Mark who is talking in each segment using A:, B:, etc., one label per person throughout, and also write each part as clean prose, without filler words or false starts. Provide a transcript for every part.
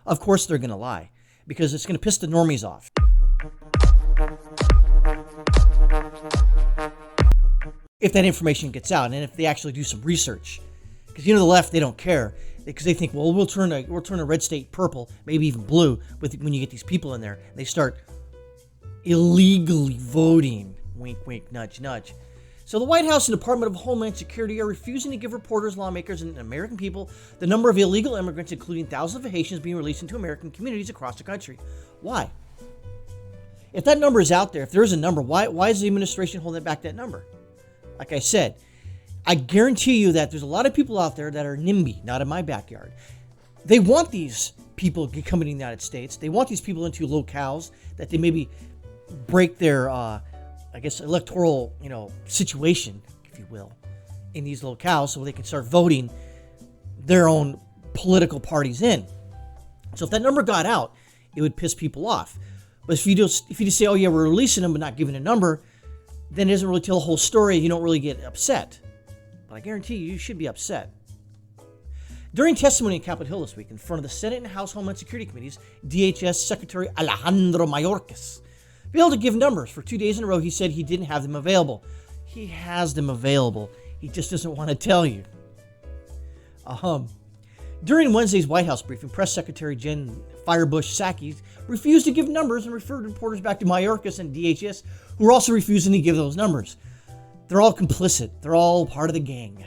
A: Of course they're going to lie because it's going to piss the normies off. If that information gets out and if they actually do some research. Because the left, they don't care. Because they think, well, we'll turn a red state purple, maybe even blue, when you get these people in there. They start illegally voting. Wink, wink, nudge, nudge. So the White House and Department of Homeland Security are refusing to give reporters, lawmakers, and American people the number of illegal immigrants, including thousands of Haitians, being released into American communities across the country. Why? If that number is out there, if there is a number, why is the administration holding back that number? Like I said, I guarantee you that there's a lot of people out there that are NIMBY, not in my backyard. They want these people coming to the United States. They want these people into locales that they maybe break their, electoral, situation, if you will, in these locales so they can start voting their own political parties in. So if that number got out, it would piss people off. But if you just say, oh yeah, we're releasing them but not giving a number, then it doesn't really tell the whole story. You don't really get upset. But I guarantee you should be upset. During testimony in Capitol Hill this week in front of the Senate and House Homeland Security Committees, DHS Secretary Alejandro Mayorkas failed to give numbers. For 2 days in a row, he said he didn't have them available. He has them available. He just doesn't want to tell you. During Wednesday's White House briefing, Press Secretary Jen Firebush Psaki refused to give numbers and referred reporters back to Mayorkas and DHS, who are also refusing to give those numbers. They're all complicit. They're all part of the gang.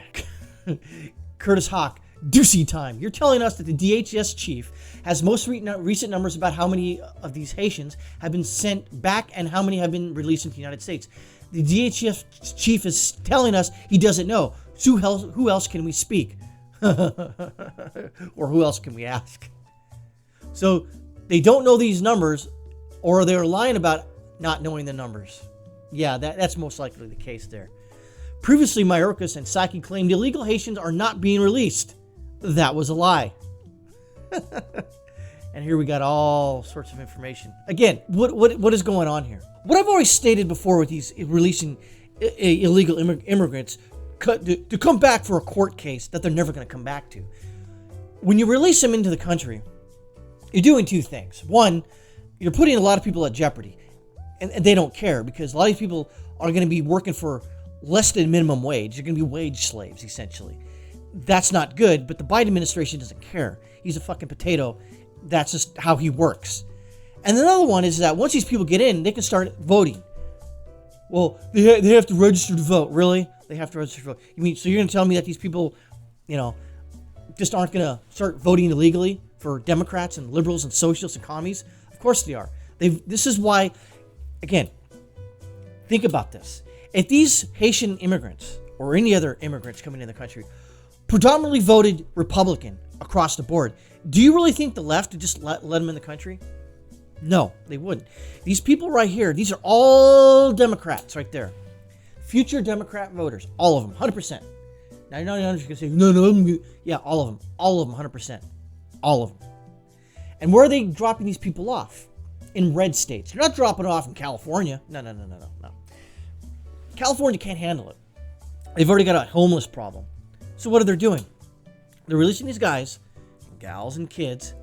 A: Curtis Hawk, doozy time. You're telling us that the DHS chief has most recent numbers about how many of these Haitians have been sent back and how many have been released into the United States. The DHS chief is telling us he doesn't know. So who else can we speak? Or who else can we ask? So they don't know these numbers, or they're lying about not knowing the numbers. Yeah, that's most likely the case there. Previously, Mayorkas and Psaki claimed illegal Haitians are not being released. That was a lie. And here we got all sorts of information. Again, what is going on here? What I've always stated before with these releasing illegal immigrants to come back for a court case that they're never going to come back to. When you release them into the country, you're doing two things. One, you're putting a lot of people at jeopardy. And they don't care because a lot of people are going to be working for less than minimum wage. They're going to be wage slaves, essentially. That's not good, but the Biden administration doesn't care. He's a fucking potato. That's just how he works. And another one is that once these people get in, they can start voting. Well, they have to register to vote. Really? They have to register to vote. You mean, so you're going to tell me that these people, just aren't going to start voting illegally for Democrats and liberals and socialists and commies? Of course they are. This is why, again, think about this. If these Haitian immigrants or any other immigrants coming in the country predominantly voted Republican across the board, do you really think the left would just let them in the country? No, they wouldn't. These people right here, these are all Democrats right there. Future Democrat voters, all of them, 100%. Now you're not going to say, no, yeah, all of them, 100%. All of them. And where are they dropping these people off? In red states. They're not dropping it off in California. No. California can't handle it. They've already got a homeless problem. So what are they doing? They're releasing these guys, gals and kids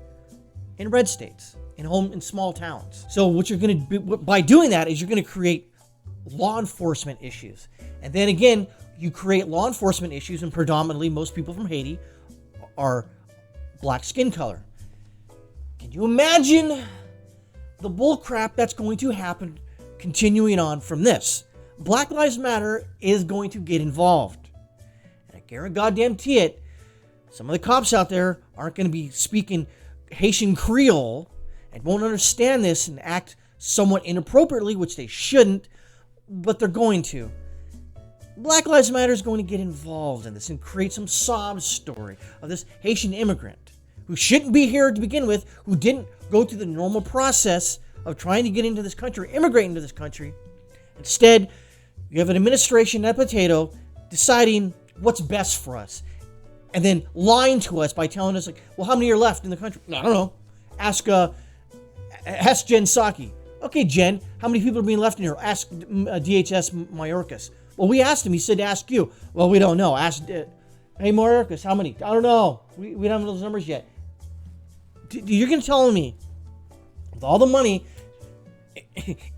A: in red states, in small towns. So what you're going to do by doing that is you're going to create law enforcement issues. And then again, you create law enforcement issues, and predominantly most people from Haiti are black skin color. Can you imagine the bull crap that's going to happen continuing on from this? Black Lives Matter is going to get involved. And I guarantee it, some of the cops out there aren't going to be speaking Haitian Creole and won't understand this and act somewhat inappropriately, which they shouldn't, but they're going to. Black Lives Matter is going to get involved in this and create some sob story of this Haitian immigrant who shouldn't be here to begin with, who didn't go through the normal process of trying to get into this country, immigrate into this country. Instead, you have an administration, that potato, deciding what's best for us, and then lying to us by telling us, well, how many are left in the country? I don't know. Ask Jen Psaki. Okay, Jen, how many people are being left in here? Ask DHS Mayorkas. Well, we asked him. He said to ask you. Well, we don't know. Ask, hey, Mayorkas, how many? I don't know. We don't have those numbers yet. You're going to tell me, with all the money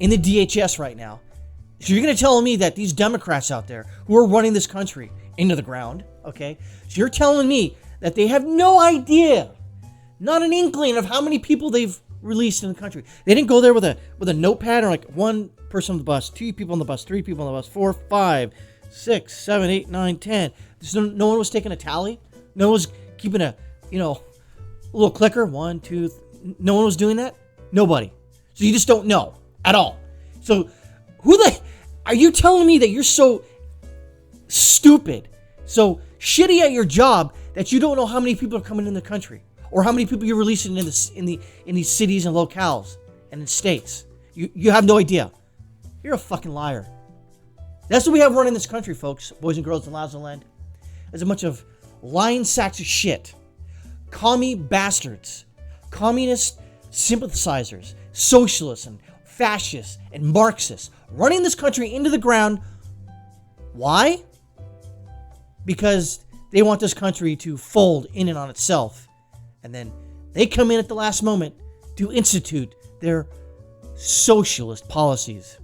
A: in the DHS right now, so you're going to tell me that these Democrats out there who are running this country into the ground, okay? So you're telling me that they have no idea, not an inkling of how many people they've released in the country. They didn't go there with a notepad or like one person on the bus, 2 people on the bus, 3 people on the bus, 4, 5, 6, 7, 8, 9, 10. No one was taking a tally. No one was keeping a little clicker. 1, 2. No one was doing that. Nobody. So you just don't know at all. So are you telling me that you're so stupid, so shitty at your job that you don't know how many people are coming in the country or how many people you're releasing in these cities and locales and in states? You have no idea. You're a fucking liar. That's what we have running this country, folks, boys and girls in Lazaland. There's a bunch of lying sacks of shit, commie bastards, communist sympathizers, socialists and fascists and Marxists running this country into the ground. Why? Because they want this country to fold in and on itself. And then they come in at the last moment to institute their socialist policies.